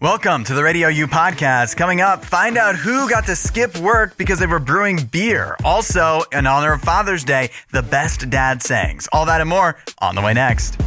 Welcome to the RadioU Podcast. Coming up, find out who got to skip work because they were brewing beer. Also, in honor of Father's Day, the best dad sayings. All that and more on the way next.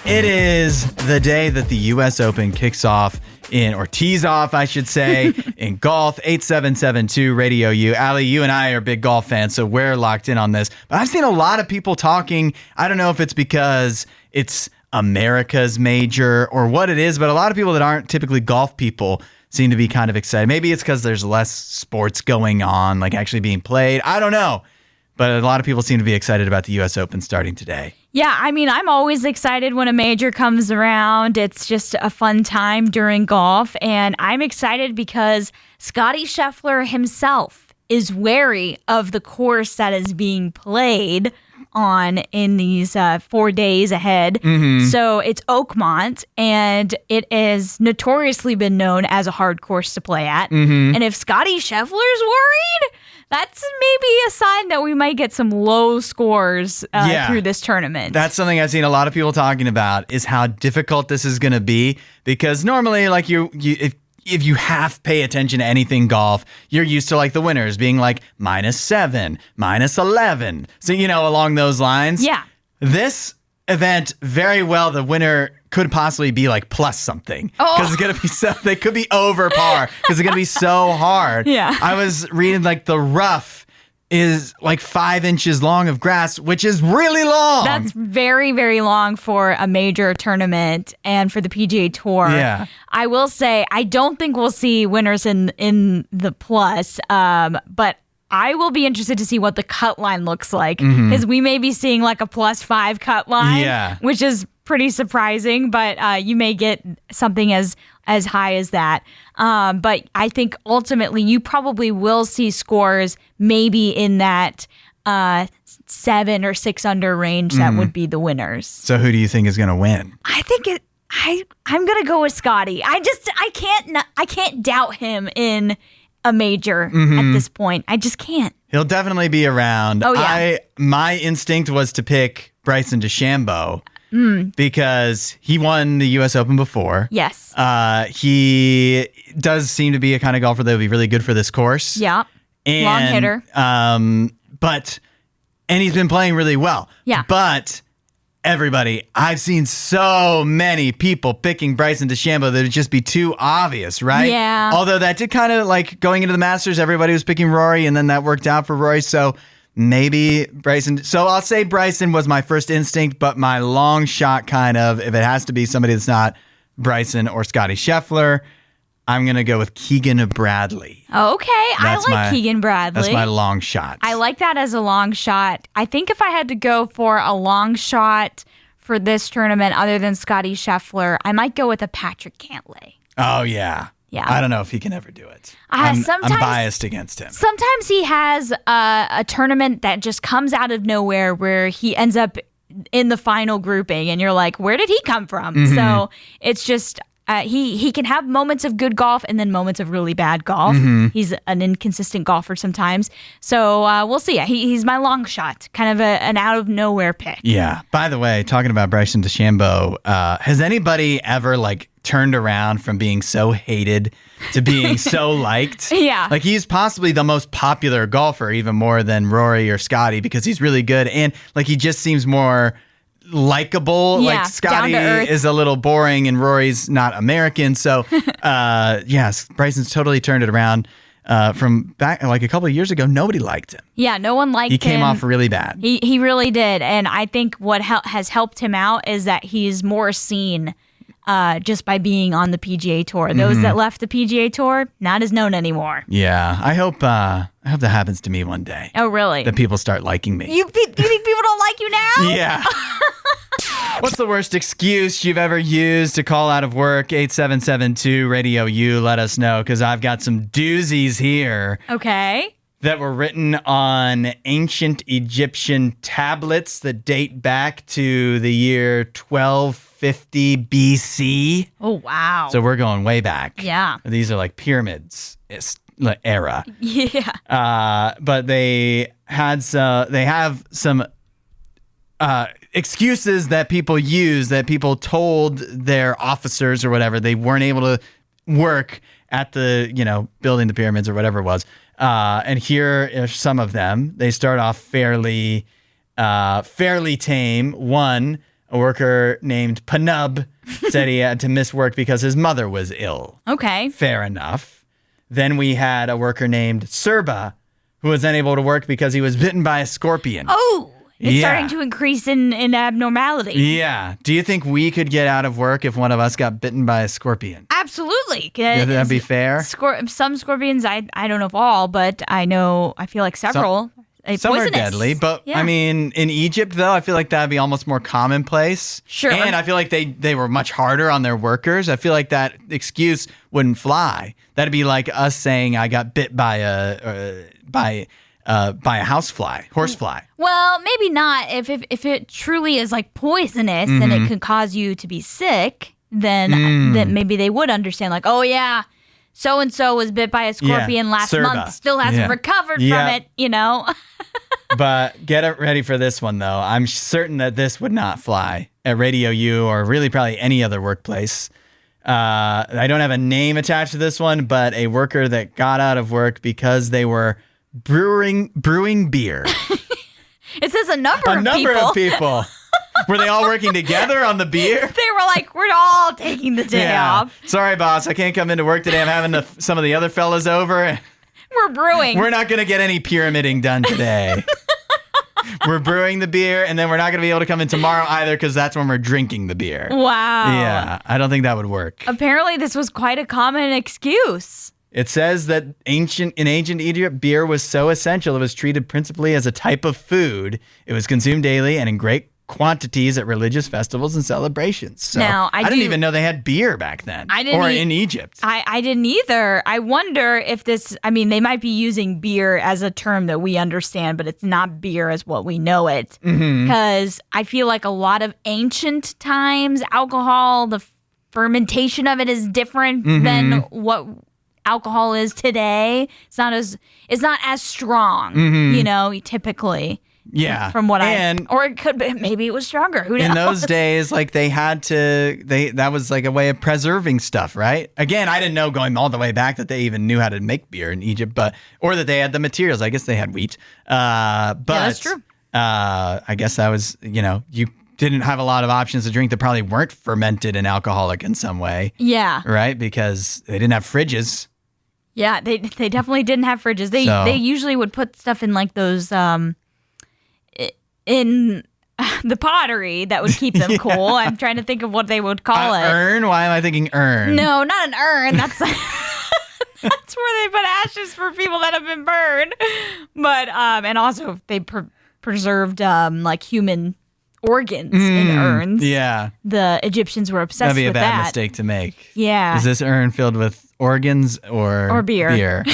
It is the day that the U.S. Open kicks off or tees off, I should say, in golf. 8772 Radio U. Allie, you and I are big golf fans, so we're locked in on this. But I've seen a lot of people talking. I don't know if it's because it's America's major or what it is, but a lot of people that aren't typically golf people seem to be kind of excited. Maybe it's because there's less sports going on, like actually being played. I don't know. But a lot of people seem to be excited about the U.S. Open starting today. Yeah, I mean, I'm always excited when a major comes around. It's just a fun time during golf. And I'm excited because Scottie Scheffler himself is wary of the course that is being played on in these 4 days ahead. Mm-hmm. So it's Oakmont, and it has notoriously been known as a hard course to play at. Mm-hmm. And if Scottie Scheffler's worried, that's maybe a sign that we might get some low scores through this tournament. That's something I've seen a lot of people talking about, is how difficult this is going to be. Because normally, like if you half pay attention to anything golf, you're used to like the winners being like -7, -11. So, along those lines. Yeah. This event, very well, the winner could possibly be like plus something. Because it's going to be they could be over par because it's going to be so hard. Yeah. I was reading like the rough is like 5 inches long of grass, which is really long. That's very, very long for a major tournament and for the PGA Tour. Yeah. I will say, I don't think we'll see winners in the plus, but I will be interested to see what the cut line looks like, because we may be seeing like a +5 cut line, which is pretty surprising, but you may get something as high as that. But I think ultimately you probably will see scores maybe in that 7 or 6 under range that would be the winners. So who do you think is going to win? I think I'm going to go with Scottie. I can't doubt him in a major at this point. I just can't. He'll definitely be around. Oh, yeah. My instinct was to pick Bryson DeChambeau because he won the U.S. Open before. Yes. He does seem to be a kind of golfer that would be really good for this course. Yeah. And, long hitter. And he's been playing really well. Yeah. But everybody, I've seen so many people picking Bryson DeChambeau that it'd just be too obvious, right? Yeah. Although that did kind of like going into the Masters, everybody was picking Rory, and then that worked out for Rory. So maybe Bryson. So I'll say Bryson was my first instinct, but my long shot kind of, if it has to be somebody that's not Bryson or Scottie Scheffler, I'm going to go with Keegan Bradley. Okay, I like Keegan Bradley. That's my long shot. I like that as a long shot. I think if I had to go for a long shot for this tournament other than Scottie Scheffler, I might go with a Patrick Cantlay. Oh, yeah. Yeah. I don't know if he can ever do it. I'm biased against him. Sometimes he has a tournament that just comes out of nowhere where he ends up in the final grouping and you're like, where did he come from? Mm-hmm. So it's just... he can have moments of good golf and then moments of really bad golf. Mm-hmm. He's an inconsistent golfer sometimes. So we'll see. He's my long shot, kind of an out-of-nowhere pick. Yeah. By the way, talking about Bryson DeChambeau, has anybody ever turned around from being so hated to being so liked? Yeah. Like he's possibly the most popular golfer, even more than Rory or Scottie, because he's really good. And he just seems more... likable. Yeah, Scottie is a little boring and Rory's not American. So yes, Bryson's totally turned it around from back a couple of years ago. Nobody liked him. Yeah, no one liked him. He came off really bad. He really did. And I think what has helped him out is that he's more seen just by being on the PGA Tour. Those that left the PGA Tour, not as known anymore. Yeah, I hope that happens to me one day. Oh, really? That people start liking me. You think people don't like you now? Yeah. What's the worst excuse you've ever used to call out of work? 8772 Radio U. Let us know, because I've got some doozies here. Okay. That were written on ancient Egyptian tablets that date back to the year 1250 BC. Oh, wow. So we're going way back. Yeah. These are pyramids era. Yeah. But they have some excuses that people use, that people told their officers or whatever, they weren't able to work at the, building the pyramids or whatever it was. And here are some of them. They start off fairly tame. One, a worker named Panub said he had to miss work because his mother was ill. Okay. Fair enough. Then we had a worker named Serba who was unable to work because he was bitten by a scorpion. Oh, it's starting to increase in abnormality. Yeah. Do you think we could get out of work if one of us got bitten by a scorpion? Absolutely. Would that be fair? Some scorpions, I don't know if all, but I feel like several. Some are deadly, but I mean, in Egypt, though, I feel like that'd be almost more commonplace. Sure. And I feel like they were much harder on their workers. I feel like that excuse wouldn't fly. That'd be like us saying I got bit by a horsefly. Well, maybe not. If it truly is like poisonous and it could cause you to be sick, then maybe they would understand. Like, oh yeah, so and so was bit by a scorpion last month, still hasn't recovered from it. But get ready for this one, though. I'm certain that this would not fly at Radio U or really probably any other workplace. I don't have a name attached to this one, but a worker that got out of work because they were brewing beer. It says a number of people. Were they all working together on the beer? They were like, we're all taking the day off. Sorry, boss, I can't come into work today. I'm having some of the other fellas over. We're brewing. We're not going to get any pyramiding done today. We're brewing the beer, and then we're not going to be able to come in tomorrow either because that's when we're drinking the beer. Wow. Yeah, I don't think that would work. Apparently, this was quite a common excuse. It says that in ancient Egypt, beer was so essential it was treated principally as a type of food. It was consumed daily and in great quantities at religious festivals and celebrations. So now, I didn't even know they had beer back then. In Egypt. I didn't either. I wonder if they might be using beer as a term that we understand, but it's not beer as what we know it. Because I feel like a lot of ancient times, alcohol, the fermentation of it is different than what alcohol is today. It's not as strong, typically. Yeah. From what or it could be, maybe it was stronger. Who knows? In those days, like that was like a way of preserving stuff, right? Again, I didn't know going all the way back that they even knew how to make beer in Egypt, or that they had the materials. I guess they had wheat. But that's true. I guess that was, you didn't have a lot of options to drink that probably weren't fermented and alcoholic in some way. Yeah. Right? Because they didn't have fridges. Yeah, they definitely didn't have fridges. They usually would put stuff in like those in the pottery that would keep them cool. I'm trying to think of what they would call it. Urn? Why am I thinking urn? No, not an urn. That's that's where they put ashes for people that have been burned. But and also they preserved like human organs in urns. Yeah. The Egyptians were obsessed with that. That'd be a bad mistake to make. Yeah. Is this urn filled with organs or beer? Yeah,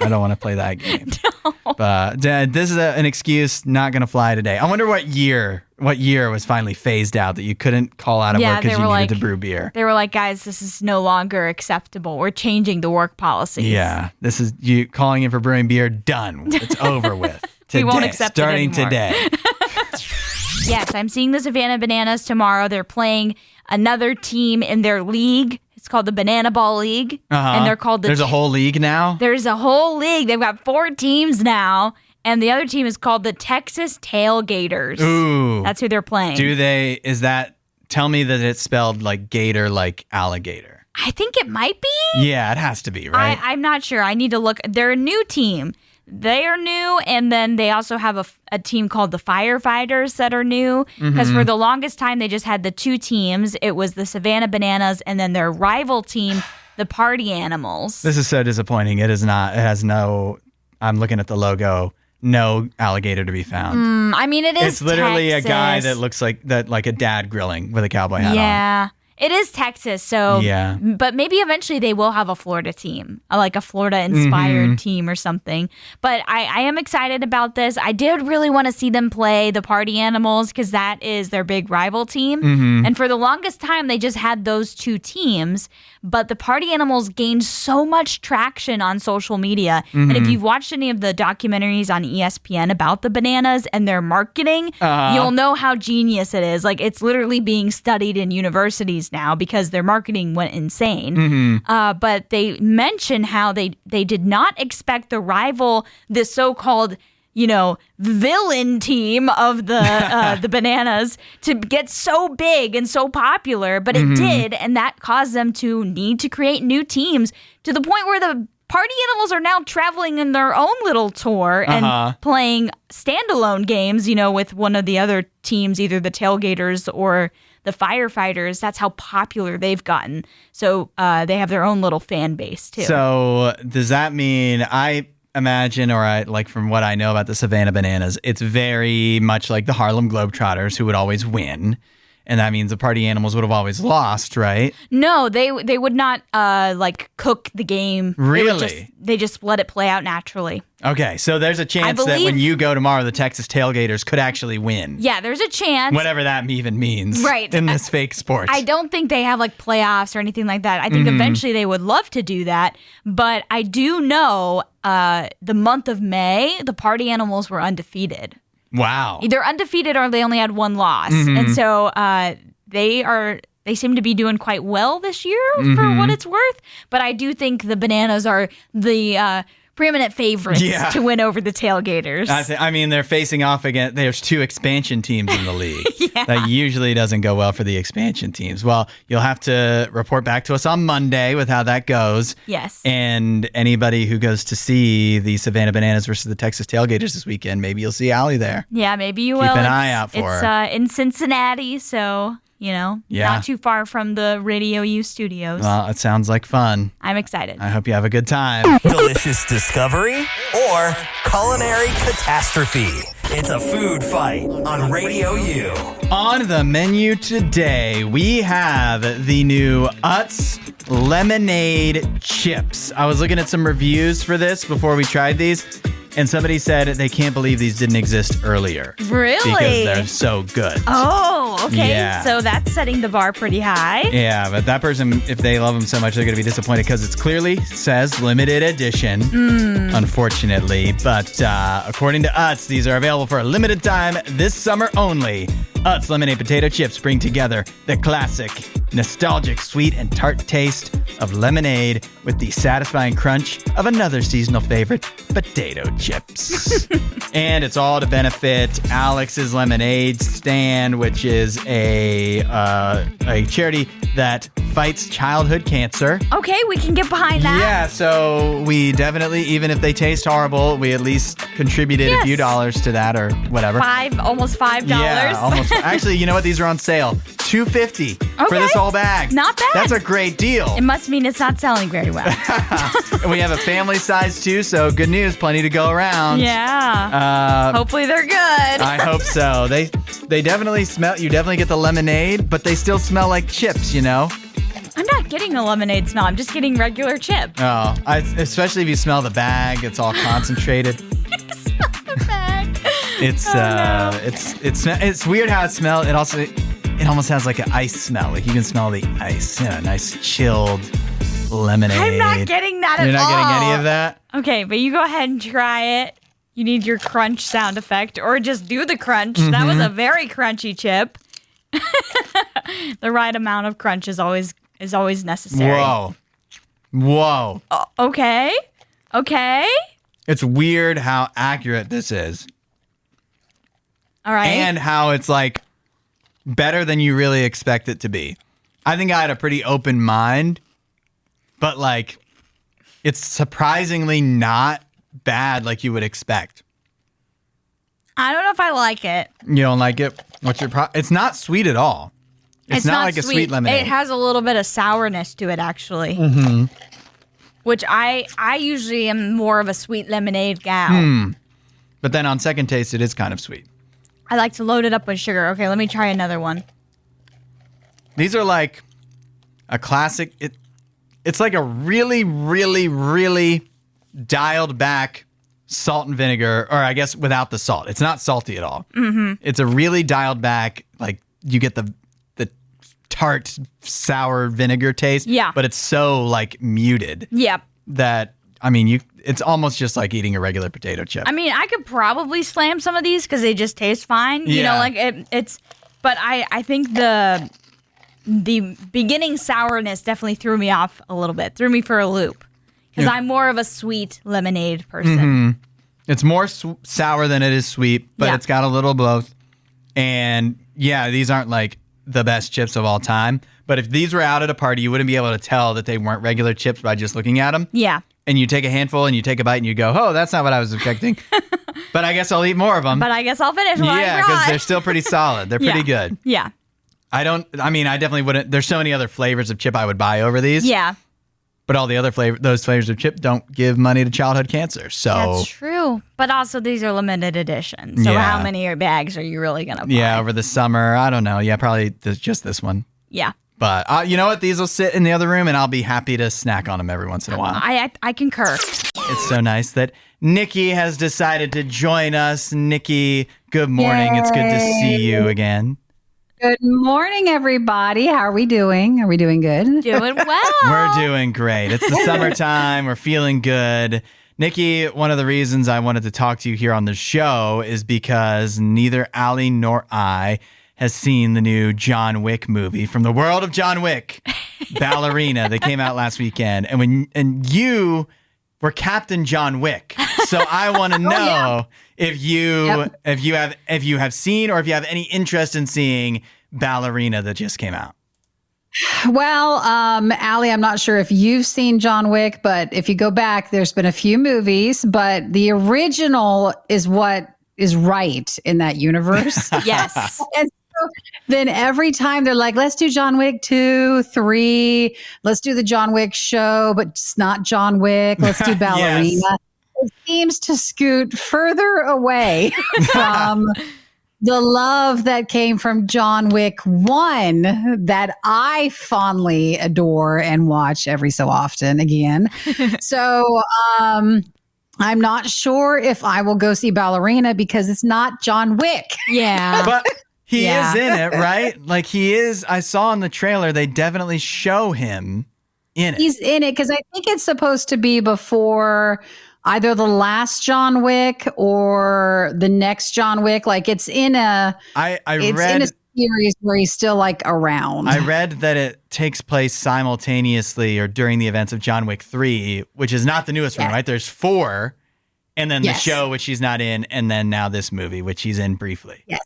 I don't want to play that game. No. But this is an excuse not going to fly today. I wonder what year was finally phased out that you couldn't call out of work because you needed to brew beer. They were like, guys, this is no longer acceptable. We're changing the work policies. Yeah, this is you calling in for brewing beer. Done. It's over with. Today, we won't accept starting it anymore. Today. Yes, I'm seeing the Savannah Bananas tomorrow. They're playing another team in their league. It's called the Banana Ball League. And they're called There's a whole league now? There's a whole league. They've got 4 teams now. And the other team is called the Texas Tailgaters. Ooh. That's who they're playing. Tell me that it's spelled like gator, like alligator. I think it might be. Yeah, it has to be, right? I'm not sure. I need to look. They're a new team. They are new, and then they also have a team called the Firefighters that are new, because for the longest time they just had the 2 teams. It was the Savannah Bananas and then their rival team, the Party Animals. This is so disappointing. It is not. It has no. I'm looking at the logo. No alligator to be found. I mean, it is. It's literally Texas. a guy that looks like a dad grilling with a cowboy hat on. Yeah. It is Texas, so yeah. But maybe eventually they will have a Florida team, like a Florida-inspired team or something. But I am excited about this. I did really want to see them play the Party Animals because that is their big rival team. And for the longest time, they just had those two teams. But the Party Animals gained so much traction on social media. And if you've watched any of the documentaries on ESPN about the Bananas and their marketing, you'll know how genius it is. Like, it's literally being studied in universities now because their marketing went insane. But they mention how they did not expect the rival, the so-called, villain team of the Bananas to get so big and so popular, but it did, and that caused them to need to create new teams to the point where the Party Animals are now traveling in their own little tour and playing standalone games, with one of the other teams, either the Tailgaters or the Firefighters. That's how popular they've gotten. So they have their own little fan base, too. So does that mean I imagine, from what I know about the Savannah Bananas, it's very much like the Harlem Globetrotters who would always win. And that means the Party Animals would have always lost, right? No, they would not cook the game. Really? They just let it play out naturally. Okay, so there's a chance that when you go tomorrow, the Texas Tailgaters could actually win. Yeah, there's a chance. Whatever that even means. Right. In this fake sport. I don't think they have playoffs or anything like that. I think eventually they would love to do that. But I do know the month of May, the Party Animals were undefeated. Wow. They're undefeated or they only had one loss. And so they seem to be doing quite well this year for what it's worth. But I do think the Bananas are the preeminent favorites to win over the Tailgaters. They're facing off against, there's two expansion teams in the league. That usually doesn't go well for the expansion teams. Well, you'll have to report back to us on Monday with how that goes. Yes. And anybody who goes to see the Savannah Bananas versus the Texas Tailgaters this weekend, maybe you'll see Allie there. Yeah, maybe you will. Keep an eye out for her. It's in Cincinnati, so... not too far from the RadioU studios. Well, it sounds like fun. I'm excited. I hope you have a good time. Delicious discovery or culinary catastrophe. It's a food fight on RadioU. On the menu today, we have the new Utz lemonade chips. I was looking at some reviews for this before we tried these. And somebody said they can't believe these didn't exist earlier. Really? Because they're so good. Oh, okay. Yeah. So that's setting the bar pretty high. Yeah, but that person, if they love them so much, they're going to be disappointed because it clearly says limited edition, unfortunately. But according to Utz, these are available for a limited time this summer only. Utz lemonade potato chips bring together the classic, nostalgic, sweet, and tart taste of lemonade with the satisfying crunch of another seasonal favorite, potato chips. And it's all to benefit Alex's Lemonade Stand, which is a charity that fights childhood cancer. Okay, we can get behind that. Yeah, so we definitely, even if they taste horrible, we at least contributed a few dollars to that or whatever. Almost $5. Yeah, almost. Actually, you know what? These are on sale. $2.50 for this whole bag. Not bad. That's a great deal. It must mean it's not selling very well. And we have a family size too, so good news, plenty to go around. Yeah. Hopefully they're good. I hope so. They definitely smell. You definitely get the lemonade, but they still smell like chips. I'm not getting a lemonade smell. I'm just getting regular chip. Oh, especially if you smell the bag. It's all concentrated. Smell the bag. It's weird how it smells. It almost has like an ice smell. Like you can smell the ice. Nice chilled lemonade. I'm not getting that at all. You're not getting any of that? Okay, but you go ahead and try it. You need your crunch sound effect, or just do the crunch. That was a very crunchy chip. The right amount of crunch is always necessary. Whoa. Okay. It's weird how accurate this is. All right. And how it's like better than you really expect it to be. I think I had a pretty open mind, but like it's surprisingly not bad like you would expect. I don't know if I like it. You don't like it? What's your problem? It's not sweet at all. It's not like a sweet lemonade. It has a little bit of sourness to it, actually. Which I usually am more of a sweet lemonade gal. But then on second taste, it is kind of sweet. I like to load it up with sugar. Okay, let me try another one. These are like a classic. It's like a really, really, really dialed back salt and vinegar, or I guess without the salt. It's not salty at all. Mm-hmm. It's a really dialed back, like you get the tart, sour vinegar taste. Yeah. But it's so like muted. Yeah. That, I mean, it's almost just like eating a regular potato chip. I mean, I could probably slam some of these because they just taste fine. You know, like it's, but I think the beginning sourness definitely threw me off a little bit, threw me for a loop. Because I'm more of a sweet lemonade person. Mm-hmm. It's more sour than it is sweet, but it's got a little both. And yeah, these aren't like the best chips of all time. But if these were out at a party, you wouldn't be able to tell that they weren't regular chips by just looking at them. Yeah. And you take a handful and you take a bite and you go, oh, that's not what I was expecting. But I guess I'll eat more of them. But I guess I'll finish what I Yeah, brought. because they're still pretty solid. They're pretty good. Yeah. I definitely wouldn't. There's so many other flavors of chip I would buy over these. Yeah. But all the other those flavors of chip don't give money to childhood cancer. So That's true. But also these are limited editions. So how many bags are you really going to buy? Yeah, over the summer. I don't know. Yeah, probably just this one. Yeah. But you know what? These will sit in the other room and I'll be happy to snack on them every once in a while. I concur. It's so nice that Nikki has decided to join us. Nikki, good morning. Yay. It's good to see you again. Good morning, everybody. How are we doing? Are we doing good? Doing well. We're doing great. It's the summertime. We're feeling good. Nikki, one of the reasons I wanted to talk to you here on the show is because neither Allie nor I has seen the new John Wick movie from the world of John Wick, Ballerina, that came out last weekend. And you were Captain John Wick. So I want to know if you have seen or if you have any interest in seeing Ballerina that just came out. Well, Allie, I'm not sure if you've seen John Wick, but if you go back, there's been a few movies, but the original is what is right in that universe. Yes. And so then every time they're like, let's do John Wick 2, 3, let's do the John Wick show, but it's not John Wick. Let's do Ballerina. Yes. It seems to scoot further away from the love that came from John Wick 1 that I fondly adore and watch every so often again. So I'm not sure if I will go see Ballerina because it's not John Wick. Yeah. But he is in it, right? Like he is. I saw in the trailer, they definitely show him in it. He's in it because I think it's supposed to be before either the last John Wick or the next John Wick. Like it's in a I read in a series where he's still like around. I read that it takes place simultaneously or during the events of John Wick 3, which is not the newest one, right? There's 4, and then the show, which he's not in, and then now this movie, which he's in briefly. Yes.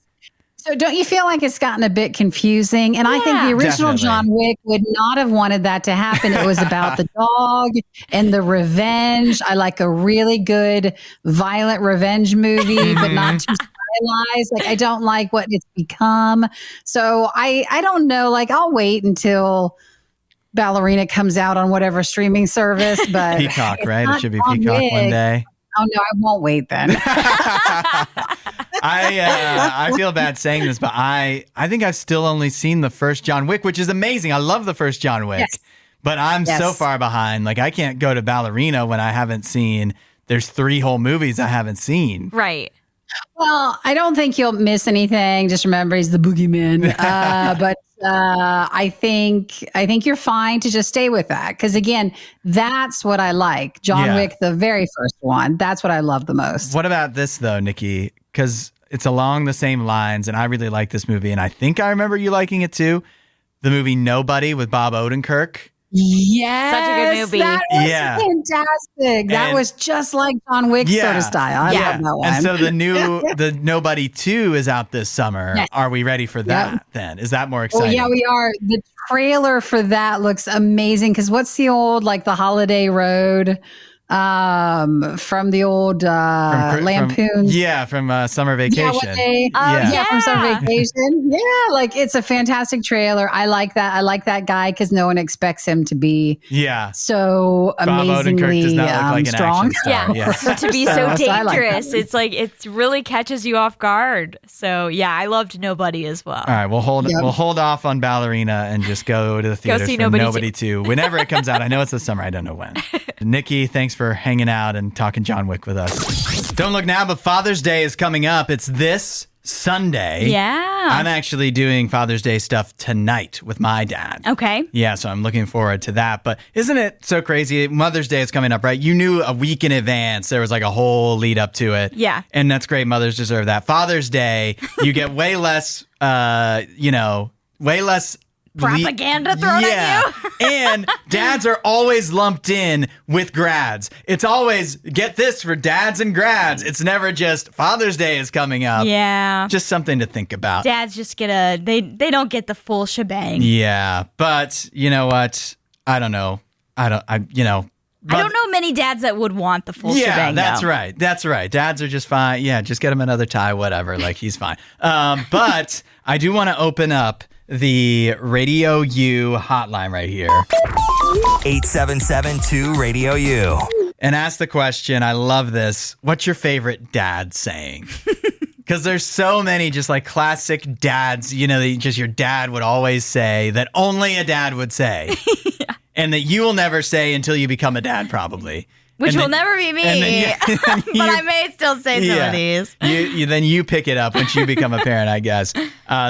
So don't you feel like it's gotten a bit confusing? And I think the original John Wick would not have wanted that to happen. It was about the dog and the revenge. I like a really good violent revenge movie, but not too stylized. Like I don't like what it's become. So I don't know. Like I'll wait until Ballerina comes out on whatever streaming service. But Peacock, right? It should be Peacock one day. Oh no, I won't wait then. I feel bad saying this, but I think I've still only seen the first John Wick, which is amazing. I love the first John Wick, but I'm so far behind. Like I can't go to Ballerina when I haven't seen. There's 3 whole movies I haven't seen. Right. Well, I don't think you'll miss anything. Just remember, he's the boogeyman. But I think you're fine to just stay with that because again, that's what I like. John Wick, the very first one. That's what I love the most. What about this though, Nikki? Because it's along the same lines, and I really like this movie, and I think I remember you liking it too. The movie Nobody with Bob Odenkirk. Yes, such a good movie. That was fantastic. That was just like John Wick sort of style. I love that one. And so the Nobody 2 is out this summer. Yes. Are we ready for that then? Is that more exciting? Oh, yeah, we are. The trailer for that looks amazing because what's the old, like the Holiday Road from the old Lampoon. From Summer Vacation. From Summer Vacation. Yeah, like it's a fantastic trailer. I like that. I like that guy because no one expects him to be so amazingly does not look like an strong. action star. To be so dangerous. like it's like it really catches you off guard. So yeah, I loved Nobody as well. All right, we'll hold off on Ballerina and just go to the theater see for Nobody 2 whenever it comes out. I know it's this summer. I don't know when. Nikki, thanks for hanging out and talking John Wick with us. Don't look now, but Father's Day is coming up. It's this Sunday. Yeah. I'm actually doing Father's Day stuff tonight with my dad. Okay. Yeah, so I'm looking forward to that. But isn't it so crazy? Mother's Day is coming up, right? You knew a week in advance. There was like a whole lead up to it. Yeah. And that's great. Mothers deserve that. Father's Day, you get way less, way less propaganda thrown at you. And dads are always lumped in with grads. It's always get this for dads and grads. It's never just Father's Day is coming up. Yeah. Just something to think about. Dads just get they don't get the full shebang. Yeah. But you know what? I don't know. I don't know many dads that would want the full shebang. Yeah, that's right. Dads are just fine. Yeah, just get him another tie, whatever. Like he's fine. But I do want to open up the RadioU hotline right here. 877-2-RADIO-U. And ask the question, I love this, what's your favorite dad saying? Because there's so many just like classic dads, just your dad would always say that only a dad would say. Yeah. And that you will never say until you become a dad probably. Which will never be me. But I may still say some of these. Then you pick it up once you become a parent, I guess.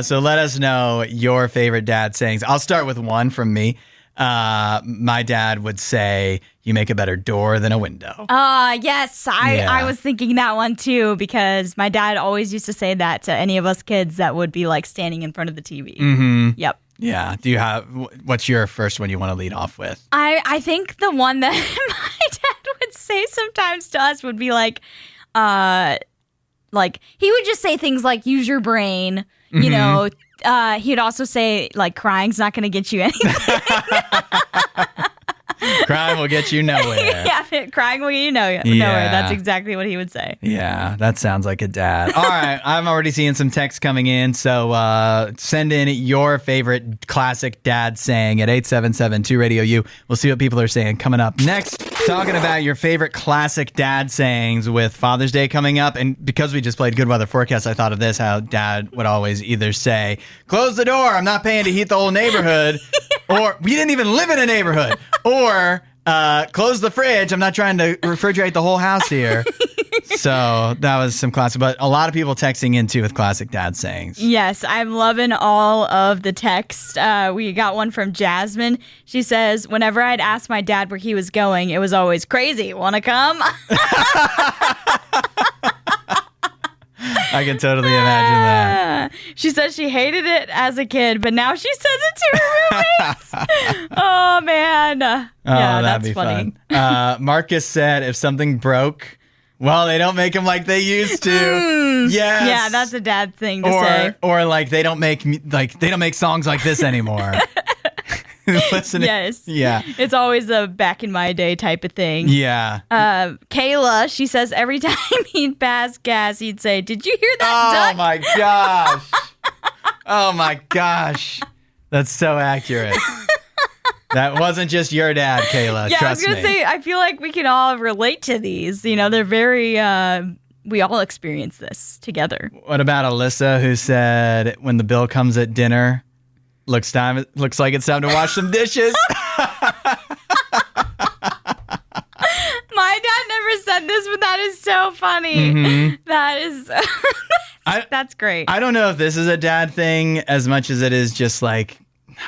So let us know your favorite dad sayings. I'll start with one from me. My dad would say, you make a better door than a window. Yes. I was thinking that one too, because my dad always used to say that to any of us kids that would be like standing in front of the TV. Mm-hmm. Yep. Yeah. What's your first one you want to lead off with? I think the one that my dad would say sometimes to us would be like he would just say things like use your brain, Mm-hmm. He'd also say like crying's not going to get you anything. Crying will get you nowhere. Yeah, crying will get you nowhere. That's exactly what he would say. Yeah, that sounds like a dad. All right, I'm already seeing some texts coming in, so send in your favorite classic dad saying at 877-2-RADIO-U. We'll see what people are saying coming up next. Talking about your favorite classic dad sayings with Father's Day coming up, and because we just played Good Weather Forecast, I thought of this, how dad would always either say, close the door, I'm not paying to heat the whole neighborhood, or we didn't even live in a neighborhood, or close the fridge, I'm not trying to refrigerate the whole house here. So that was some classic, but a lot of people texting in too with classic dad sayings. Yes, I'm loving all of the texts. We got one from Jasmine. She says, whenever I'd ask my dad where he was going, it was always crazy. Want to come? I can totally imagine that. She says she hated it as a kid, but now she says it to her roommates. Oh, man. Yeah, that's funny. Fun. Marcus said, if something broke, well, they don't make them like they used to. Yes. Yeah, that's a dad thing to say. Or like they don't make songs like this anymore. Listening. Yes. Yeah. It's always a back in my day type of thing. Yeah. Kayla, she says every time he'd pass gas, he'd say, "Did you hear that duck?" Oh my gosh. Oh my gosh. That's so accurate. That wasn't just your dad, Kayla. Yeah, Trust me. I was going to say, I feel like we can all relate to these. They're very, we all experience this together. What about Alyssa, who said, when the bill comes at dinner, looks like it's time to wash some dishes? My dad never said this, but that is so funny. Mm-hmm. That is, that's great. I don't know if this is a dad thing as much as it is just like,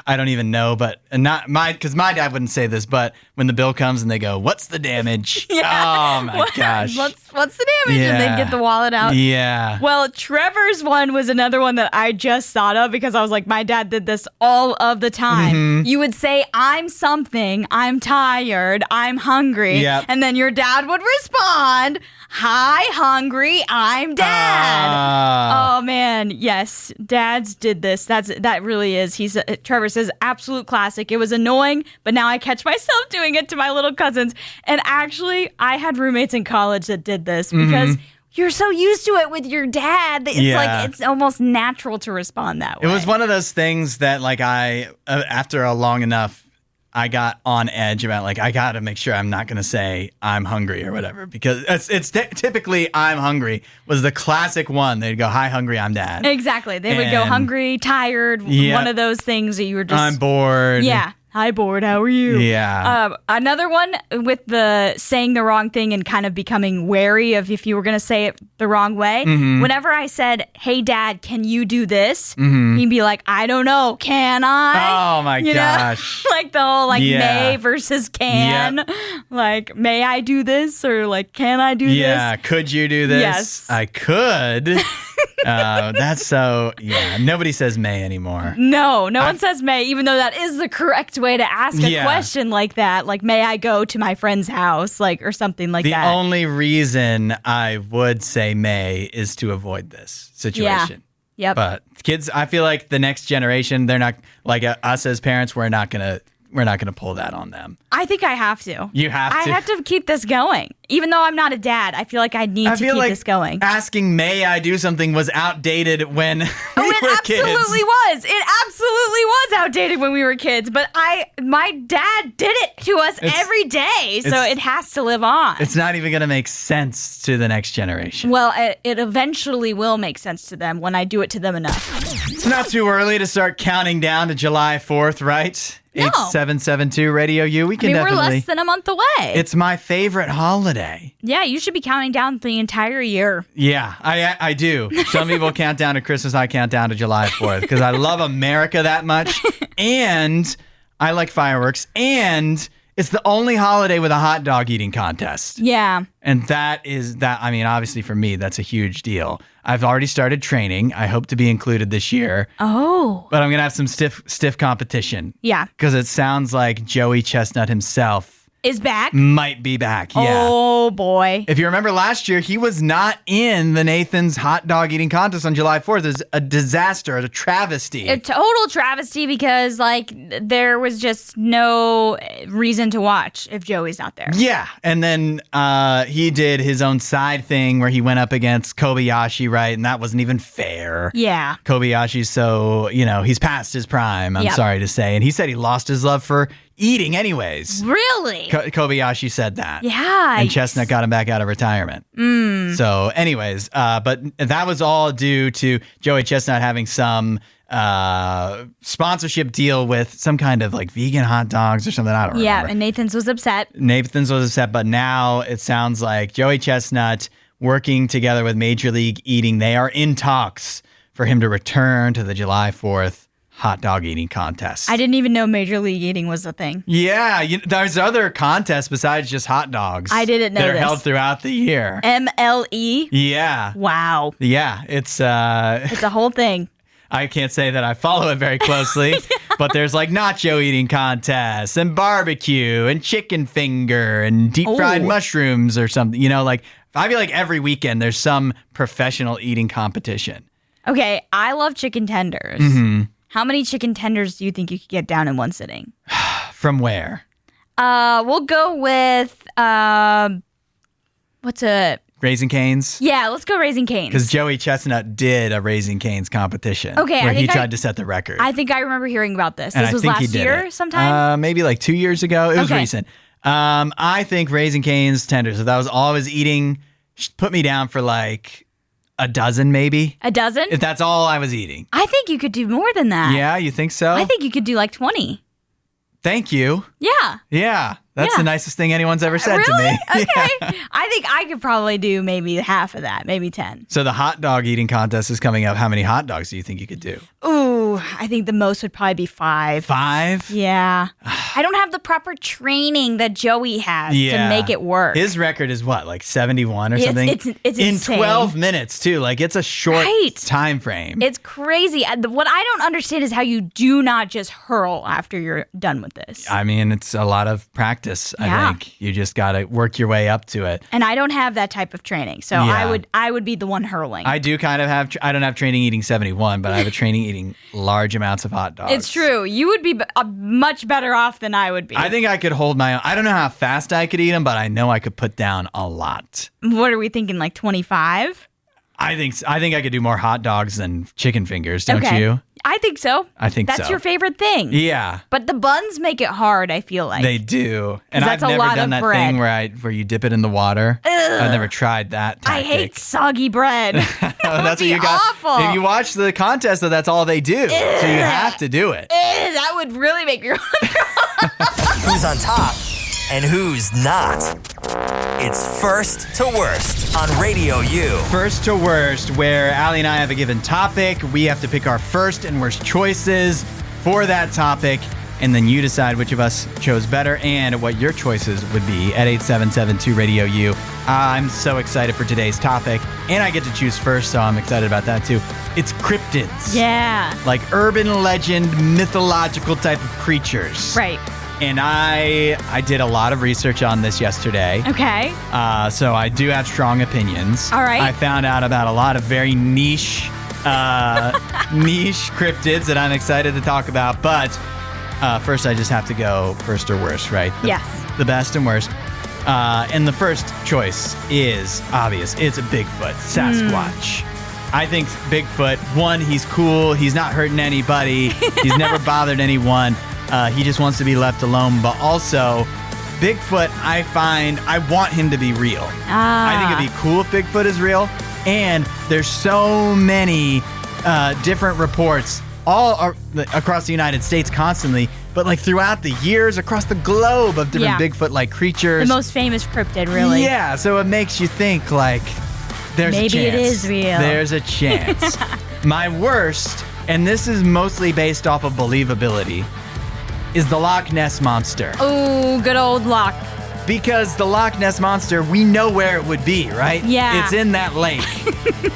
I don't even know, but because my dad wouldn't say this, but when the bill comes and they go, what's the damage? Yeah. Oh my gosh. What's the damage? Yeah. And they get the wallet out. Yeah. Well, Trevor's one was another one that I just thought of because I was like, my dad did this all of the time. Mm-hmm. You would say, I'm something, I'm tired, I'm hungry. Yep. And then your dad would respond, hi, hungry, I'm dad. Oh man, yes, dads did this. That really is. Trevor crevice is absolute classic. It was annoying, but now I catch myself doing it to my little cousins. And actually, I had roommates in college that did this because you're so used to it with your dad that it's like it's almost natural to respond that way. It was one of those things that like after a long enough, I got on edge about like, I got to make sure I'm not going to say I'm hungry or whatever, because it's typically I'm hungry was the classic one. They'd go, hi, hungry, I'm dad. Exactly. They would go hungry, tired, one of those things that you were just... I'm bored. Yeah. Hi, bored. How are you? Yeah. Another one with the saying the wrong thing and kind of becoming wary of if you were going to say it the wrong way. Whenever I said, hey, Dad, can you do this? He'd be like, I don't know. Can I? Oh, my gosh. Like the whole may versus can. Like, may I do this? Or like, can I do this? Yeah. Could you do this? Yes. I could. That's so, nobody says may anymore. No one says may, even though that is the correct way to ask a question like that. Like, may I go to my friend's house? Like, or something like that. The only reason I would say may is to avoid this situation. Yep. But kids, I feel like the next generation, they're not like us as parents, we're not going to pull that on them. I think I have to. You have to? I have to keep this going. Even though I'm not a dad, I feel like I need to keep this going. Asking may I do something was outdated when we were kids. It absolutely was. It absolutely was outdated when we were kids. But my dad did it to us every day, so it has to live on. It's not even going to make sense to the next generation. Well, it eventually will make sense to them when I do it to them enough. It's not too early to start counting down to July 4th, right? No. 8772 Radio U. We can we're definitely. less than a month away. It's my favorite holiday. Yeah, you should be counting down the entire year. Yeah, I do. Some people count down to Christmas. I count down to July 4th because I love America that much. And I like fireworks. And it's the only holiday with a hot dog eating contest. Yeah. And I mean, obviously for me, that's a huge deal. I've already started training. I hope to be included this year. Oh. But I'm going to have some stiff competition. Yeah. Because it sounds like Joey Chestnut himself is back? Might be back, yeah. Oh, boy. If you remember last year, he was not in the Nathan's hot dog eating contest on July 4th. It's a disaster, a travesty. A total travesty because, like, there was just no reason to watch if Joey's not there. Yeah, and then he did his own side thing where he went up against Kobayashi, right? And that wasn't even fair. Yeah. Kobayashi's so, he's past his prime, I'm sorry to say. And he said he lost his love for eating anyways. Really? Kobayashi said that. Yeah. And Chestnut got him back out of retirement. So anyways, but that was all due to Joey Chestnut having some sponsorship deal with some kind of like vegan hot dogs or something. I don't remember. Yeah, and Nathan's was upset. But now it sounds like Joey Chestnut working together with Major League Eating, they are in talks for him to return to the July 4th hot dog eating contest. I didn't even know Major League Eating was a thing. Yeah, there's other contests besides just hot dogs. I didn't know that are this. held throughout the year. MLE? Yeah. Wow. Yeah, it's a whole thing. I can't say that I follow it very closely, but there's like nacho eating contests and barbecue and chicken finger and deep fried mushrooms or something. Like I feel like every weekend there's some professional eating competition. Okay, I love chicken tenders. How many chicken tenders do you think you could get down in one sitting? From where? We'll go with what's a Raising Cane's? Yeah, let's go Raising Cane's. Because Joey Chestnut did a Raising Cane's competition. Okay, where he tried to set the record. I think I remember hearing about this. And This was last year sometime? Maybe like 2 years ago. It was recent. I think Raising Cane's tenders, if that was all I was eating, put me down for like a dozen maybe. A dozen? If that's all I was eating. I think you could do more than that. Yeah, you think so? I think you could do like 20. Thank you. Yeah. Yeah. That's the nicest thing anyone's ever said to Really? me. Okay. Yeah. I think I could probably do maybe half of that, maybe 10. So the hot dog eating contest is coming up. How many hot dogs do you think you could do? Ooh, I think the most would probably be 5. 5? Yeah. I don't have the proper training that Joey has to make it work. His record is what, like 71 or something? It's in insane. 12 minutes too. Like it's a short time frame. It's crazy. What I don't understand is how you do not just hurl after you're done with this. I mean, it's a lot of practice, I think. You just got to work your way up to it. And I don't have that type of training. So I would be the one hurling. I do kind of have, I don't have training eating 71, but I have a training eating large amounts of hot dogs. It's true. You would be much better off than I would be. I think I could hold my own. I don't know how fast I could eat them, but I know I could put down a lot. What are we thinking, like 25? I think I could do more hot dogs than chicken fingers, don't you? I think so. I think That's so. your favorite thing. Yeah. But the buns make it hard, I feel like. They do. And I've that's a never lot done of that bread. thing where you dip it in the water. I've never tried that tactic. I hate soggy bread. That's what you got. Awful. If you watch the contest, though, that's all they do. So you have to do it. That would really make me Who's on top and who's not? It's First to Worst on Radio U. First to worst, where Allie and I have a given topic. We have to pick our first and worst choices for that topic, and then you decide which of us chose better and what your choices would be at 8772 Radio U. I'm so excited for today's topic, and I get to choose first, so I'm excited about that too. It's cryptids. Yeah. Like urban legend, mythological type of creatures. Right. And I did a lot of research on this yesterday. Okay. So I do have strong opinions. All right. I found out about a lot of very niche cryptids that I'm excited to talk about. But first, I just have to go first or worst, right? Yes. The best and worst. And the first choice is obvious. It's a Bigfoot, Sasquatch. I think Bigfoot, one, he's cool. He's not hurting anybody. He's never bothered anyone. He just wants to be left alone. But also, Bigfoot, I want him to be real. I think it'd be cool if Bigfoot is real. And there's so many different reports all across the United States constantly, but like throughout the years across the globe of different Bigfoot-like creatures. The most famous cryptid, really. Yeah, so it makes you think like there's a chance. Maybe it is real. There's a chance. My worst, and this is mostly based off of believability, is the Loch Ness Monster. Oh, good old Loch. Because the Loch Ness Monster, we know where it would be, right? Yeah. It's in that lake.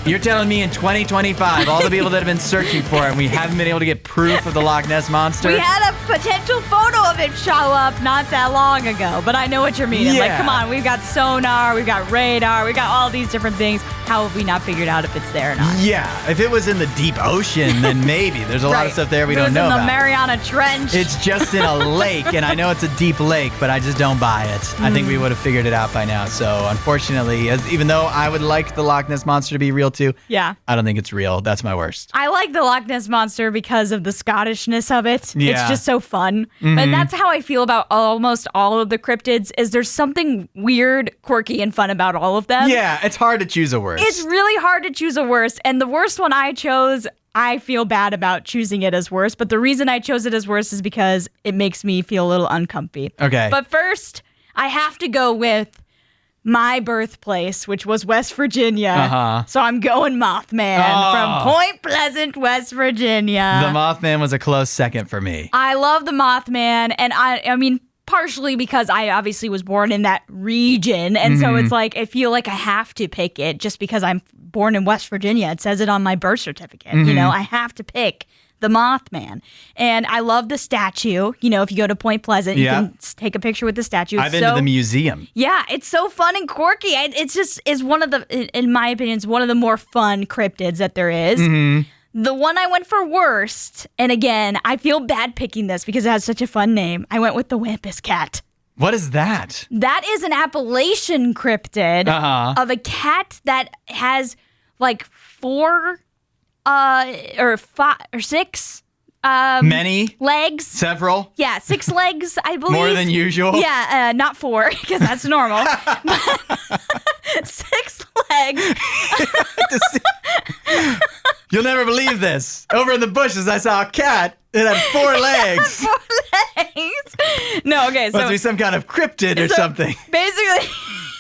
You're telling me in 2025, all the people that have been searching for it, and we haven't been able to get proof of the Loch Ness Monster? We had a potential photo of it show up not that long ago, but I know what you're meaning. Like, Yeah. come on, we've got sonar, we've got radar, we've got all these different things. How have we not figured out if it's there or not? Yeah, if it was in the deep ocean, then maybe. There's a lot of stuff there we don't know It was in about. the Mariana Trench. It's just in a lake, and I know it's a deep lake, but I just don't buy it. I think we would have figured it out by now. So, unfortunately, even though I would like the Loch Ness Monster to be real too, Yeah. I don't think it's real. That's my worst. I like the Loch Ness Monster because of the Scottishness of it. Yeah. It's just so fun. And that's how I feel about almost all of the cryptids, is there's something weird, quirky, and fun about all of them. Yeah, it's hard to choose a worst. It's really hard to choose a worst. And the worst one I chose, I feel bad about choosing it as worst. But the reason I chose it as worst is because it makes me feel a little uncomfy. Okay. But first, I have to go with my birthplace, which was West Virginia. Uh-huh. So I'm going Mothman from Point Pleasant, West Virginia. The Mothman was a close second for me. I love the Mothman, and I mean, partially because I obviously was born in that region, and so it's like I feel like I have to pick it just because I'm born in West Virginia. It says it on my birth certificate. You know, I have to pick the Mothman. And I love the statue. You know, if you go to Point Pleasant, you can take a picture with the statue. I've been to the museum. Yeah, it's so fun and quirky. It's one of the, in my opinion, it's one of the more fun cryptids that there is. The one I went for worst, and again, I feel bad picking this because it has such a fun name. I went with the Wampus cat. What is that? That is an Appalachian cryptid of a cat that has like 4 or 5 or 6 Many? legs. Several? Yeah, 6 legs, I believe. More than usual? Yeah, not 4 because that's normal. But 6 legs. You'll never believe this. Over in the bushes, I saw a cat that had 4 legs. 4 legs. No, okay, so Must be some kind of cryptid or something. Basically,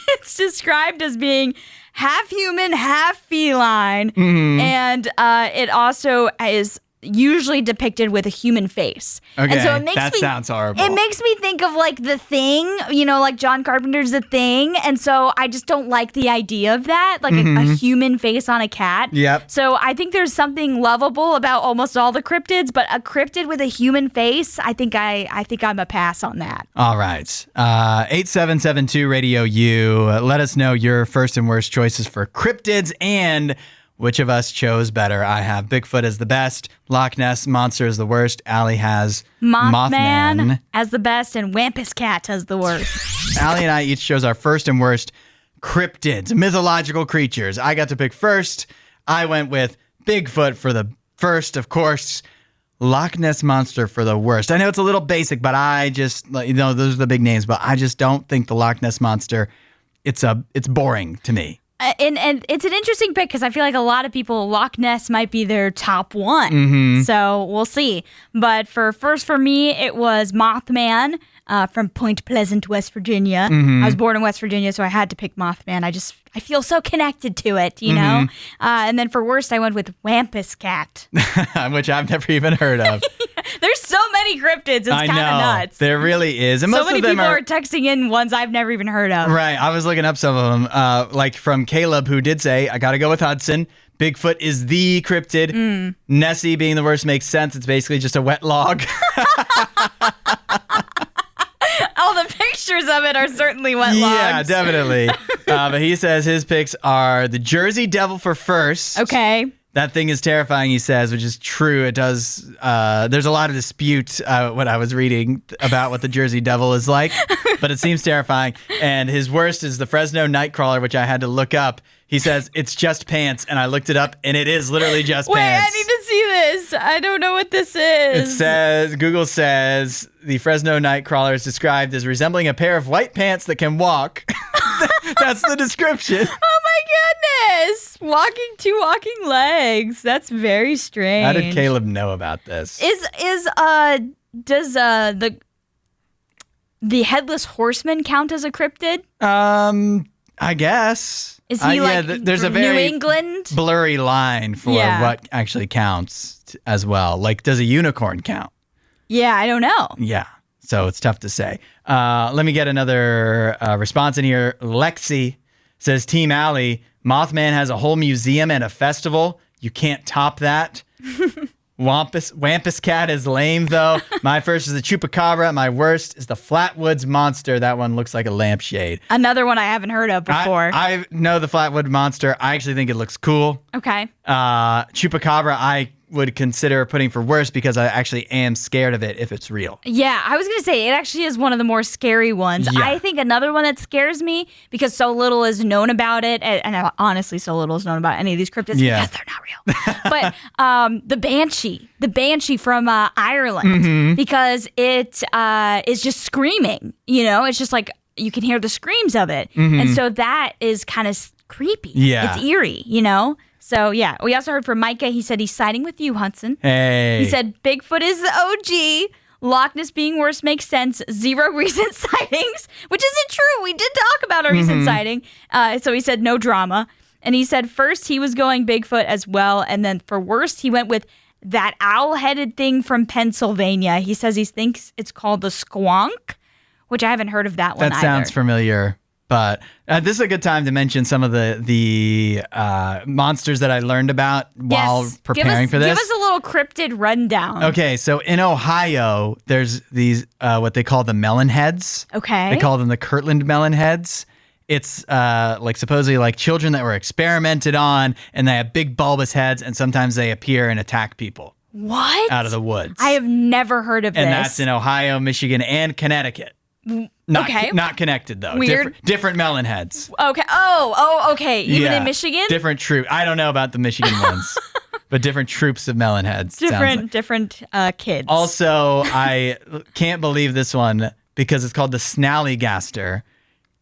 it's described as being half human, half feline, and it also is usually depicted with a human face. Okay, and so it makes that sounds horrible. It makes me think of like The Thing, you know, like John Carpenter's The Thing, and so I just don't like the idea of that, like a human face on a cat. Yep. So I think there's something lovable about almost all the cryptids, but a cryptid with a human face, I think I'm a pass on that. All right. 8772 Radio U. Let us know your first and worst choices for cryptids and which of us chose better. I have Bigfoot as the best, Loch Ness Monster is the worst. Allie has Mothman as the best, and Wampus Cat as the worst. Allie and I each chose our first and worst cryptids, mythological creatures. I got to pick first. I went with Bigfoot for the first, of course. Loch Ness Monster for the worst. I know it's a little basic, but I just, those are the big names, but I just don't think the Loch Ness Monster, it's boring to me. And it's an interesting pick because I feel like a lot of people, Loch Ness might be their top one. So we'll see. But for me, it was Mothman from Point Pleasant, West Virginia. I was born in West Virginia, so I had to pick Mothman. I feel so connected to it, you know? And then for worst, I went with Wampus Cat. Which I've never even heard of. There's so many cryptids. It's kind of nuts. There really is. And so most many of them people are texting in ones I've never even heard of. Right. I was looking up some of them, like from Caleb, who did say, I got to go with Hudson. Bigfoot is the cryptid. Nessie being the worst makes sense. It's basically just a wet log. All the pictures of it are certainly wet logs. Yeah, definitely. But he says his picks are the Jersey Devil for first. Okay. That thing is terrifying, he says, which is true. It does. There's a lot of dispute when I was reading about what the Jersey Devil is like, but it seems terrifying. And his worst is the Fresno Nightcrawler, which I had to look up. He says it's just pants, and I looked it up, and it is literally just pants. Wait, I need to see this. I don't know what this is. Google says the Fresno Nightcrawler is described as resembling a pair of white pants that can walk. That's the description. Oh my goodness! Two walking legs. That's very strange. How did Caleb know about this? Does the Headless Horseman count as a cryptid? I guess. Is he there's a very New England blurry line for what actually counts as well. Like, does a unicorn count? Yeah, I don't know. Yeah, so it's tough to say. Let me get another response in here. Lexi says, Team Allie, Mothman has a whole museum and a festival. You can't top that. Wampus Cat is lame, though. My first is the Chupacabra. My worst is the Flatwoods Monster. That one looks like a lampshade. Another one I haven't heard of before. I know the Flatwood Monster. I actually think it looks cool. Okay. Chupacabra, I would consider putting for worst because I actually am scared of it if it's real. Yeah, I was going to say, it actually is one of the more scary ones. Yeah. I think another one that scares me because so little is known about it, and honestly, so little is known about any of these cryptids because they're not real. But the Banshee from Ireland, because it is just screaming, it's just like you can hear the screams of it. And so that is kind of creepy. Yeah. It's eerie, So, yeah, we also heard from Micah. He said he's siding with you, Hudson. Hey. He said Bigfoot is the OG. Loch Ness being worse makes sense. 0 recent sightings, which isn't true. We did talk about a recent sighting. So he said no drama. And he said first he was going Bigfoot as well. And then for worst, he went with that owl-headed thing from Pennsylvania. He says he thinks it's called the squonk, which I haven't heard of that one either. That sounds familiar. But this is a good time to mention some of the monsters that I learned about while preparing for this. Give us a little cryptid rundown. Okay, so in Ohio, there's these, what they call the melon heads. Okay. They call them the Kirtland melon heads. It's supposedly like children that were experimented on, and they have big bulbous heads, and sometimes they appear and attack people. What? Out of the woods. I have never heard of this. And that's in Ohio, Michigan, and Connecticut. Not connected though. Weird. Different melon heads. Okay. Oh, okay. Even in Michigan? Different troop. I don't know about the Michigan ones, but different troops of melon heads. Different kids. Also, I can't believe this one because it's called the snallygaster.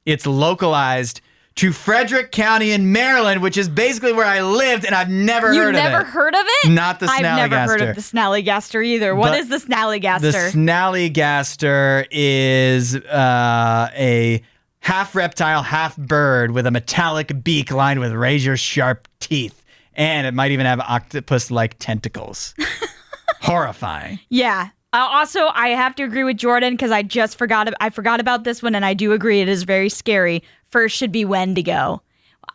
It's localized to Frederick County in Maryland, which is basically where I lived, and I've never heard of it. You've never heard of it? Not the snallygaster. I've never heard of the snallygaster either. What is the snallygaster? The snallygaster is a half reptile, half bird with a metallic beak lined with razor-sharp teeth, and it might even have octopus-like tentacles. Horrifying. Yeah. Also, I have to agree with Jordan because I forgot about this one, and I do agree it is very scary. First should be Wendigo.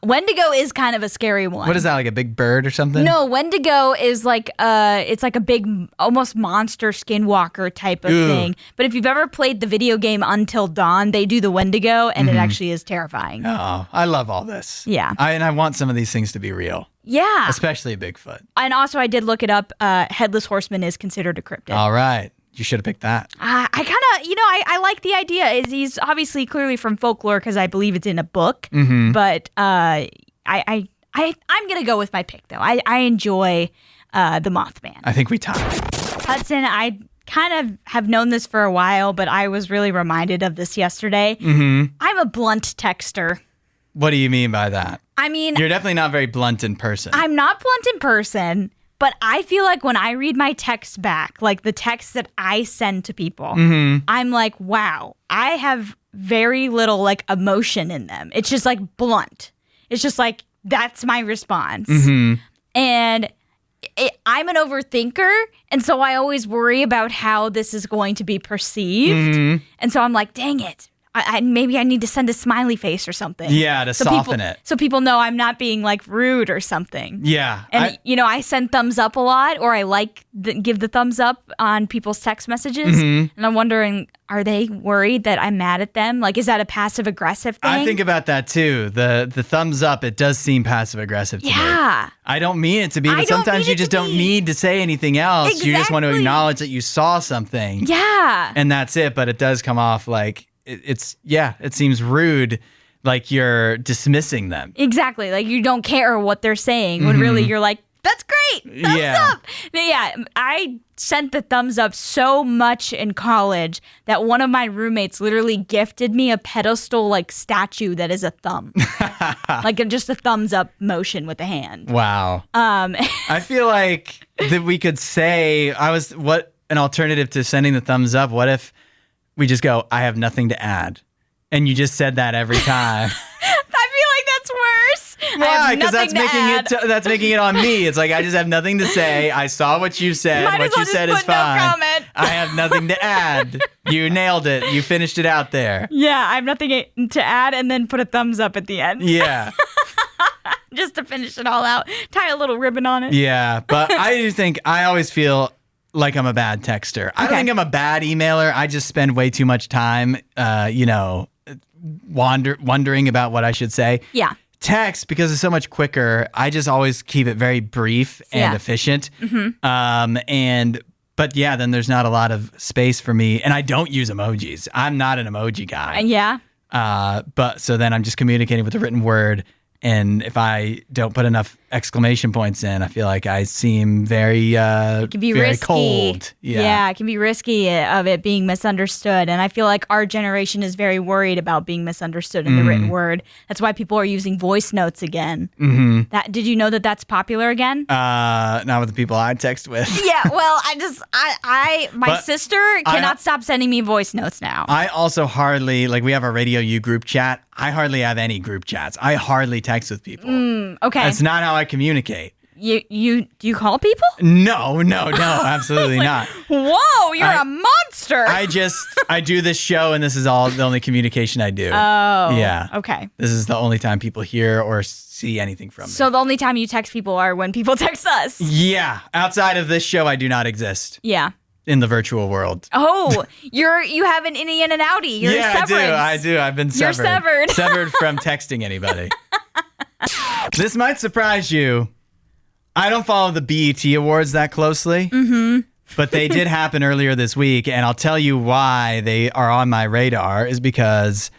Wendigo is kind of a scary one. What is that, like a big bird or something? No, Wendigo is like it's like a big, almost monster skinwalker type of thing. But if you've ever played the video game Until Dawn, they do the Wendigo, and it actually is terrifying. Oh, I love all this. Yeah. And I want some of these things to be real. Yeah. Especially Bigfoot. And also, I did look it up. Headless Horseman is considered a cryptid. All right. You should have picked that. I kind of, I like the idea. He's obviously clearly from folklore because I believe it's in a book. Mm-hmm. But I'm gonna go with my pick though. I enjoy the Mothman. I think we tied. Hudson, I kind of have known this for a while, but I was really reminded of this yesterday. Mm-hmm. I'm a blunt texter. What do you mean by that? I mean, You're definitely not very blunt in person. I'm not blunt in person. But I feel like when I read my texts back, like the texts that I send to people, I'm like, wow, I have very little like emotion in them. It's just like blunt. It's just like, that's my response. And I'm an overthinker. And so I always worry about how this is going to be perceived. And so I'm like, dang it. Maybe I need to send a smiley face or something. Yeah, to soften it. So people know I'm not being like rude or something. Yeah. And, I send thumbs up a lot, or I give the thumbs up on people's text messages. And I'm wondering, are they worried that I'm mad at them? Like, is that a passive aggressive thing? I think about that too. The thumbs up, it does seem passive aggressive to me. Yeah. I don't mean it to be, but sometimes you just don't need to say anything else. Exactly. You just want to acknowledge that you saw something. Yeah. And that's it. But it does come off like it seems rude, like you're dismissing them. Exactly. Like you don't care what they're saying when really you're like, that's great. Thumbs up. But yeah, I sent the thumbs up so much in college that one of my roommates literally gifted me a pedestal like statue that is a thumb. Like just a thumbs up motion with a hand. Wow. I feel like that we could say what an alternative to sending the thumbs up. What if we just go, I have nothing to add. And you just said that every time. I feel like that's worse. Why? Because that's making it on me. It's like, I just have nothing to say. I saw what you said. Might what as well you just said put is fine. no comment. I have nothing to add. You nailed it. You finished it out there. Yeah, I have nothing to add, and then put a thumbs up at the end. Yeah. Just to finish it all out. Tie a little ribbon on it. Yeah, but I do think I always feel like I'm a bad texter. I don't think I'm a bad emailer. I just spend way too much time, wondering about what I should say. Yeah. Text, because it's so much quicker, I just always keep it very brief and efficient. But yeah, then there's not a lot of space for me, and I don't use emojis. I'm not an emoji guy. Yeah. But so then I'm just communicating with the written word. And if I don't put enough exclamation points in, I feel like I seem very, it can be very risky. Cold. Yeah, it can be risky of it being misunderstood. And I feel like our generation is very worried about being misunderstood in the written word. That's why people are using voice notes again. Did you know that that's popular again? Not with the people I text with. Yeah, well, my sister cannot stop sending me voice notes now. I also hardly, we have our RadioU group chat. I hardly have any group chats. I hardly text with people. Okay. That's not how I communicate. Do you call people? No, absolutely not. Whoa, you're a monster. I do this show, and this is the only communication I do. Oh. Yeah. Okay. This is the only time people hear or see anything from me. So the only time you text people are when people text us. Yeah. Outside of this show, I do not exist. Yeah. In the virtual world. Oh, you have an innie and an outie. You're severance. I do. I've been severed. You're severed. Severed from texting anybody. This might surprise you. I don't follow the BET Awards that closely, but they did happen earlier this week, and I'll tell you why they are on my radar is because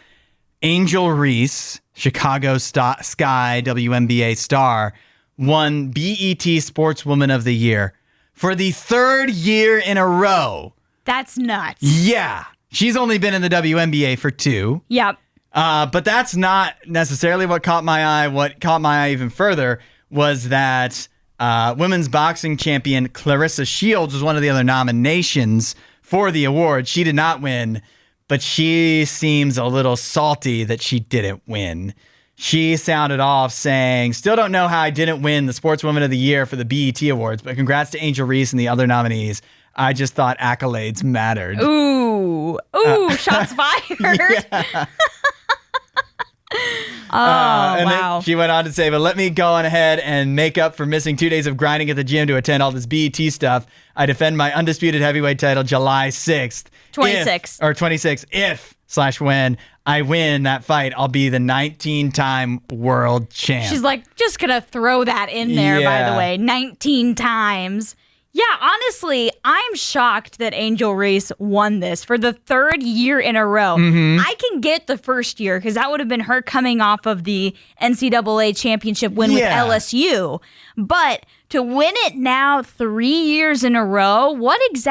Angel Reese, Chicago Sky WNBA star, won BET Sportswoman of the Year for the third year in a row. That's nuts. Yeah. She's only been in the WNBA for 2. Yep. But that's not necessarily what caught my eye. What caught my eye even further was that women's boxing champion Clarissa Shields was one of the other nominations for the award. She did not win, but she seems a little salty that she didn't win. She sounded off saying, still don't know how I didn't win the Sportswoman of the Year for the BET Awards, but congrats to Angel Reese and the other nominees. I just thought accolades mattered. Ooh, shots fired. Yeah. And wow. then she went on to say, but let me go on ahead and make up for missing 2 days of grinding at the gym to attend all this BET stuff. I defend my undisputed heavyweight title July 6th. 26th. Or 26th. If/when I win that fight, I'll be the 19-time world champ. She's like, just going to throw that in there, by Yeah. the way. 19 times. Yeah, honestly, I'm shocked that Angel Reese won this for the 3rd year in a row. Mm-hmm. I can get the first year because that would have been her coming off of the NCAA championship win Yeah. with LSU. But to win it now 3 years in a row, what's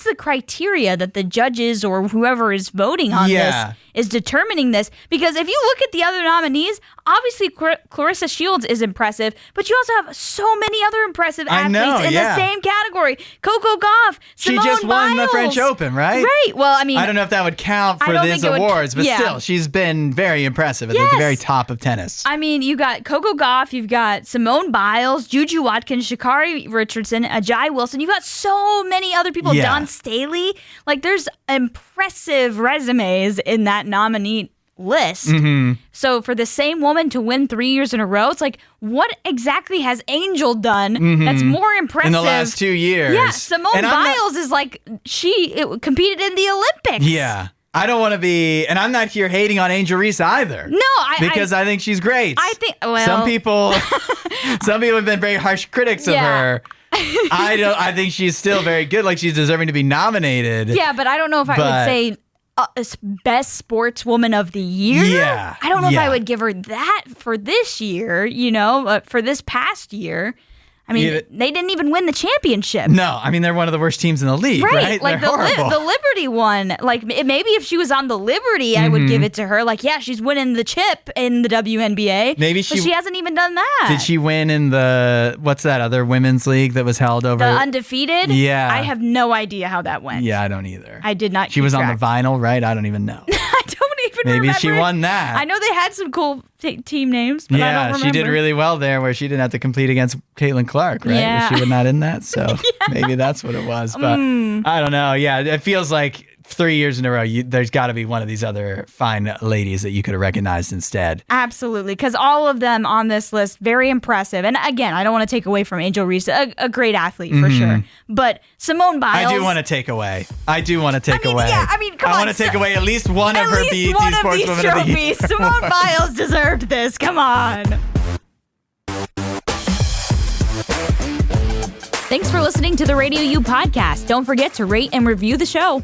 the criteria that the judges or whoever is voting on Yeah. this is determining this? Because if you look at the other nominees, obviously Clarissa Shields is impressive, but you also have so many other impressive I athletes know, in yeah. the same category. Coco Gauff, Simone She just won the Biles. French Open, right? Right. Well, I mean, I don't know if that would count I for don't these think it would- awards, but yeah. still, she's been very impressive at Yes. the very top of tennis. I mean, you got Coco Gauff, you've got Simone Biles, Juju Watkins, Sha'Carri Richardson, Ajay Wilson. You've got so many other people. Yeah. Don Staley. Like, there's impressive resumes in that nominee list. Mm-hmm. So for the same woman to win 3 years in a row, it's like, what exactly has Angel done that's more impressive? In the last 2 years. Yeah, Simone And I'm not- Biles is like, she competed in the Olympics. Yeah. I don't want to be, and I'm not here hating on Angel Reese either. No, because I think she's great. I think, well. some people have been very harsh critics of Yeah. her. I think she's still very good. Like, she's deserving to be nominated. Yeah, but I don't know if I would But- say best sportswoman of the year. Yeah, I don't know if yeah. I would give her that for this year, for this past year. I mean, Yeah, they didn't even win the championship. No, I mean, they're one of the worst teams in the league, right? Like They're horrible. the Liberty one. Like, maybe if she was on the Liberty, I would give it to her. Like, yeah, she's winning the chip in the WNBA. Maybe but she hasn't even done that. Did she win in what's that other women's league that was held over? The Undefeated? Yeah. I have no idea how that went. Yeah, I don't either. I did not She keep was track. on the vinyl, right? I don't even know. I don't even Maybe remember. she won that. I know they had some cool team names, but I don't Yeah, remember. she did really well there where she didn't have to compete against Caitlin Clark, right? Yeah. Was she not in that? So maybe that's what it was. But I don't know. Yeah, it feels like 3 years in a row, there's got to be one of these other fine ladies that you could have recognized instead. Absolutely, because all of them on this list, very impressive. And again, I don't want to take away from Angel Reese, a great athlete for sure. But Simone Biles. I do want to take away. Yeah, I mean, come I on. want to take away at least one of her BET one of these Sportswoman of the Year. trophies. Simone Biles deserved this. Come on. Thanks for listening to the RadioU Podcast. Don't forget to rate and review the show.